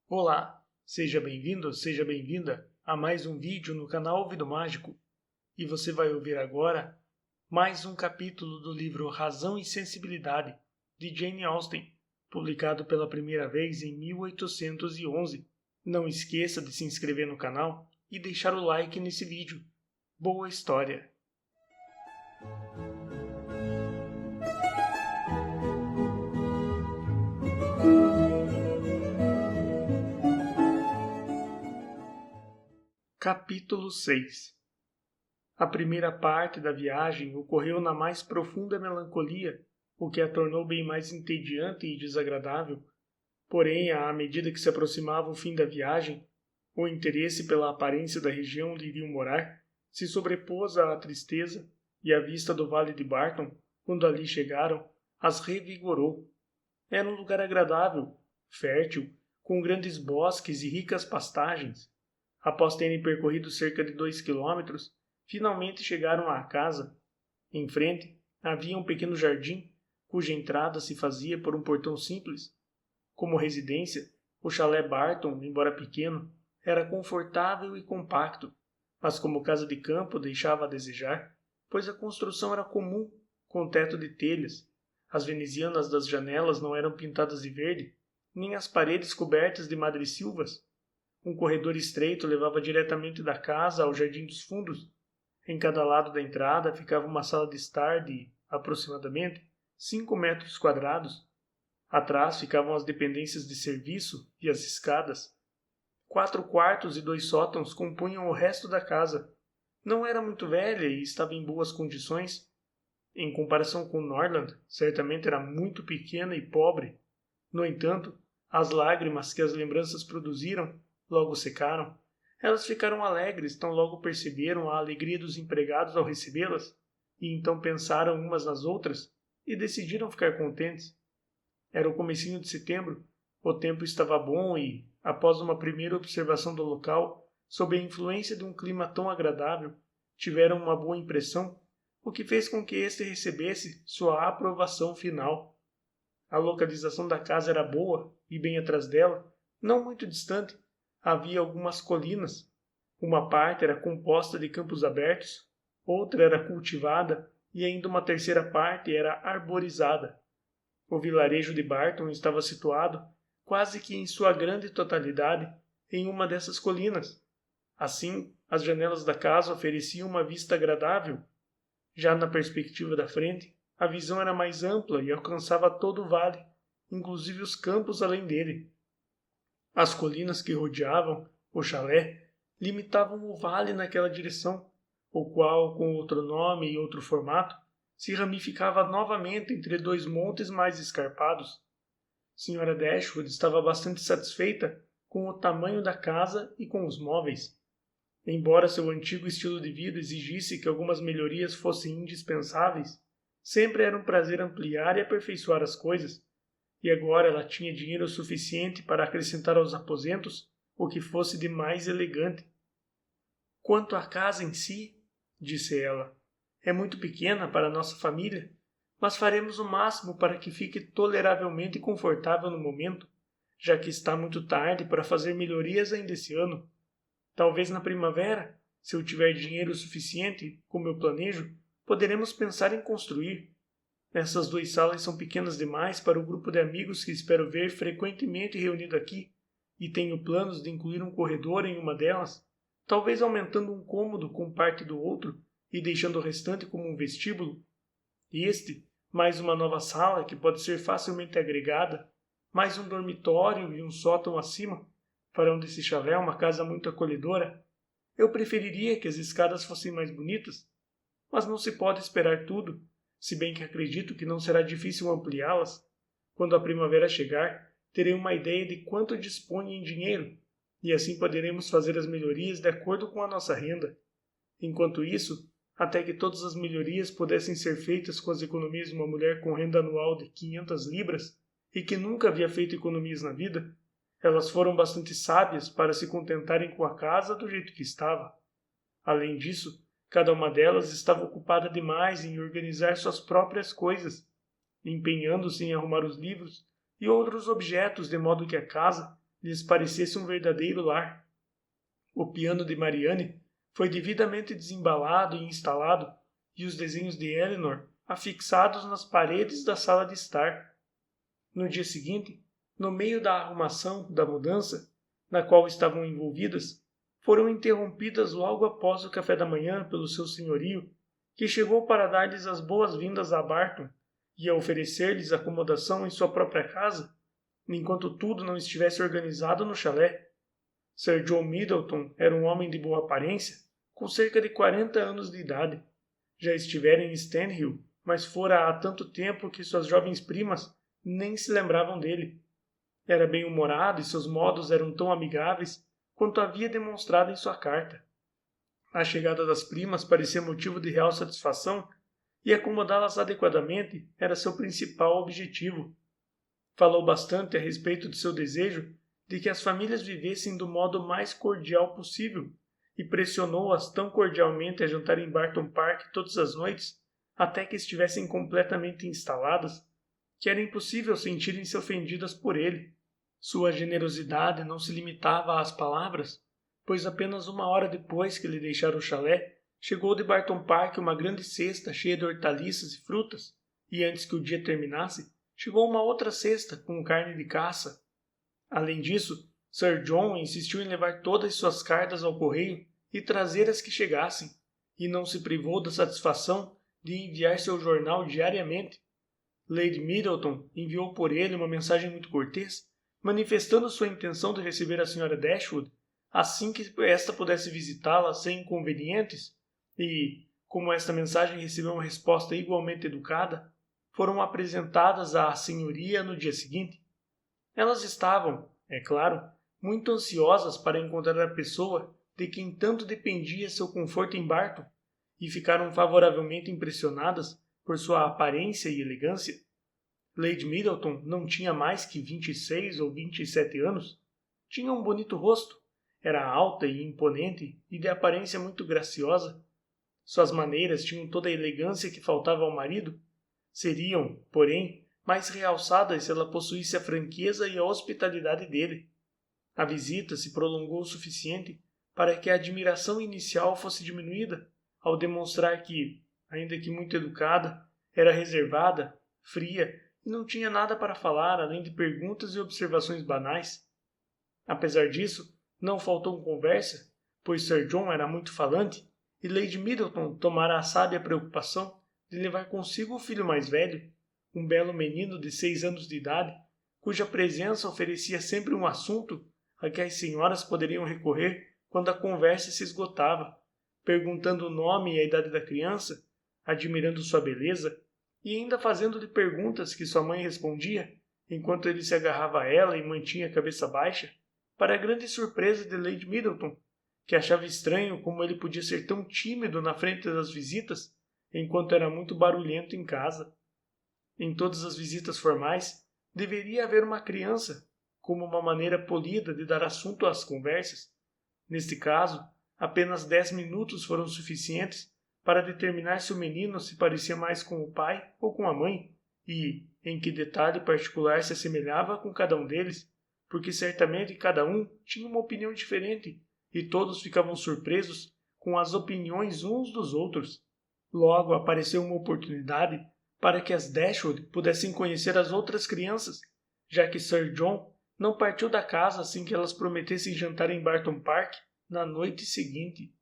Olá, seja bem-vindo, seja bem-vinda a mais um vídeo no canal Ouvido Mágico. E você vai ouvir agora mais um capítulo do livro Razão e Sensibilidade, de Jane Austen, publicado pela primeira vez em 1811. Não esqueça de se inscrever no canal e deixar o like nesse vídeo. Boa história! Capítulo 6. A primeira parte da viagem ocorreu na mais profunda melancolia, o que a tornou bem mais entediante e desagradável. Porém, à medida que se aproximava o fim da viagem, o interesse pela aparência da região onde iriam morar se sobrepôs à tristeza, e a vista do Vale de Barton, quando ali chegaram, as revigorou. Era um lugar agradável, fértil, com grandes bosques e ricas pastagens. Após terem percorrido cerca de 2 quilômetros, finalmente chegaram à casa. Em frente havia um pequeno jardim, cuja entrada se fazia por um portão simples. Como residência, o chalé Barton, embora pequeno, era confortável e compacto, mas como casa de campo deixava a desejar, pois a construção era comum, com teto de telhas. As venezianas das janelas não eram pintadas de verde, nem as paredes cobertas de madressilvas. Um corredor estreito levava diretamente da casa ao jardim dos fundos. Em cada lado da entrada ficava uma sala de estar de, aproximadamente, 5 metros quadrados. Atrás ficavam as dependências de serviço e as escadas. 4 quartos e 2 sótãos compunham o resto da casa. Não era muito velha e estava em boas condições. Em comparação com Norland, certamente era muito pequena e pobre. No entanto, as lágrimas que as lembranças produziram logo secaram. Elas ficaram alegres tão logo perceberam a alegria dos empregados ao recebê-las, e então pensaram umas nas outras e decidiram ficar contentes. Era o comecinho de setembro, o tempo estava bom e, após uma primeira observação do local, sob a influência de um clima tão agradável, tiveram uma boa impressão, o que fez com que este recebesse sua aprovação final. A localização da casa era boa e bem atrás dela, não muito distante, havia algumas colinas. Uma parte era composta de campos abertos, outra era cultivada e ainda uma terceira parte era arborizada. O vilarejo de Barton estava situado, quase que em sua grande totalidade, em uma dessas colinas. Assim, as janelas da casa ofereciam uma vista agradável. Já na perspectiva da frente, a visão era mais ampla e alcançava todo o vale, inclusive os campos além dele. As colinas que rodeavam o chalé limitavam o vale naquela direção, o qual, com outro nome e outro formato, se ramificava novamente entre 2 montes mais escarpados. Sra. Dashwood estava bastante satisfeita com o tamanho da casa e com os móveis. Embora seu antigo estilo de vida exigisse que algumas melhorias fossem indispensáveis, sempre era um prazer ampliar e aperfeiçoar as coisas, e agora ela tinha dinheiro suficiente para acrescentar aos aposentos o que fosse de mais elegante. Quanto à casa em si, disse ela, é muito pequena para nossa família, mas faremos o máximo para que fique toleravelmente confortável no momento, já que está muito tarde para fazer melhorias ainda esse ano. Talvez na primavera, se eu tiver dinheiro suficiente, como eu planejo, poderemos pensar em construir. Essas 2 salas são pequenas demais para o grupo de amigos que espero ver frequentemente reunido aqui, e tenho planos de incluir um corredor em uma delas, talvez aumentando um cômodo com parte do outro e deixando o restante como um vestíbulo. Mais uma nova sala que pode ser facilmente agregada, mais um dormitório e um sótão acima, farão desse chalé uma casa muito acolhedora. Eu preferiria que as escadas fossem mais bonitas, mas não se pode esperar tudo, se bem que acredito que não será difícil ampliá-las. Quando a primavera chegar, terei uma ideia de quanto disponho em dinheiro, e assim poderemos fazer as melhorias de acordo com a nossa renda. Enquanto isso, até que todas as melhorias pudessem ser feitas com as economias de uma mulher com renda anual de 500 libras, e que nunca havia feito economias na vida, elas foram bastante sábias para se contentarem com a casa do jeito que estava. Além disso, cada uma delas estava ocupada demais em organizar suas próprias coisas, empenhando-se em arrumar os livros e outros objetos de modo que a casa lhes parecesse um verdadeiro lar. O piano de Marianne foi devidamente desembalado e instalado, e os desenhos de Eleanor afixados nas paredes da sala de estar. No dia seguinte, no meio da arrumação da mudança, na qual estavam envolvidas, foram interrompidas logo após o café da manhã pelo seu senhorio, que chegou para dar-lhes as boas-vindas a Barton e a oferecer-lhes acomodação em sua própria casa, enquanto tudo não estivesse organizado no chalé. Sir John Middleton era um homem de boa aparência, com cerca de 40 anos de idade. Já estivera em Stanhill, mas fora há tanto tempo que suas jovens primas nem se lembravam dele. Era bem-humorado e seus modos eram tão amigáveis quanto havia demonstrado em sua carta. A chegada das primas parecia motivo de real satisfação e acomodá-las adequadamente era seu principal objetivo. Falou bastante a respeito de seu desejo de que as famílias vivessem do modo mais cordial possível e pressionou-as tão cordialmente a jantar em Barton Park todas as noites, até que estivessem completamente instaladas, que era impossível sentirem-se ofendidas por ele. Sua generosidade não se limitava às palavras, pois apenas 1 hora depois que ele deixara o chalé, chegou de Barton Park uma grande cesta cheia de hortaliças e frutas, e antes que o dia terminasse, chegou uma outra cesta com carne de caça. Além disso, Sir John insistiu em levar todas suas cartas ao correio e trazer as que chegassem, e não se privou da satisfação de enviar seu jornal diariamente. Lady Middleton enviou por ele uma mensagem muito cortês, manifestando sua intenção de receber a Sra. Dashwood assim que esta pudesse visitá-la sem inconvenientes, e, como esta mensagem recebeu uma resposta igualmente educada, foram apresentadas à senhoria no dia seguinte. Elas estavam, é claro, muito ansiosas para encontrar a pessoa de quem tanto dependia seu conforto em Barton, e ficaram favoravelmente impressionadas por sua aparência e elegância. Lady Middleton não tinha mais que 26 ou 27 anos. Tinha um bonito rosto, era alta e imponente e de aparência muito graciosa. Suas maneiras tinham toda a elegância que faltava ao marido. Seriam, porém, mais realçadas se ela possuísse a franqueza e a hospitalidade dele. A visita se prolongou o suficiente para que a admiração inicial fosse diminuída, ao demonstrar que, ainda que muito educada, era reservada, fria e não tinha nada para falar além de perguntas e observações banais. Apesar disso, não faltou conversa, pois Sir John era muito falante e Lady Middleton tomara a sábia preocupação de levar consigo o filho mais velho, um belo menino de 6 anos de idade, cuja presença oferecia sempre um assunto a que as senhoras poderiam recorrer quando a conversa se esgotava, perguntando o nome e a idade da criança, admirando sua beleza e ainda fazendo-lhe perguntas que sua mãe respondia, enquanto ele se agarrava a ela e mantinha a cabeça baixa, para a grande surpresa de Lady Middleton, que achava estranho como ele podia ser tão tímido na frente das visitas, enquanto era muito barulhento em casa. Em todas as visitas formais, deveria haver uma criança, como uma maneira polida de dar assunto às conversas. Neste caso, apenas 10 minutos foram suficientes para determinar se o menino se parecia mais com o pai ou com a mãe, e em que detalhe particular se assemelhava com cada um deles, porque certamente cada um tinha uma opinião diferente, e todos ficavam surpresos com as opiniões uns dos outros. Logo apareceu uma oportunidade para que as Dashwood pudessem conhecer as outras crianças, já que Sir John não partiu da casa sem que elas prometessem jantar em Barton Park na noite seguinte.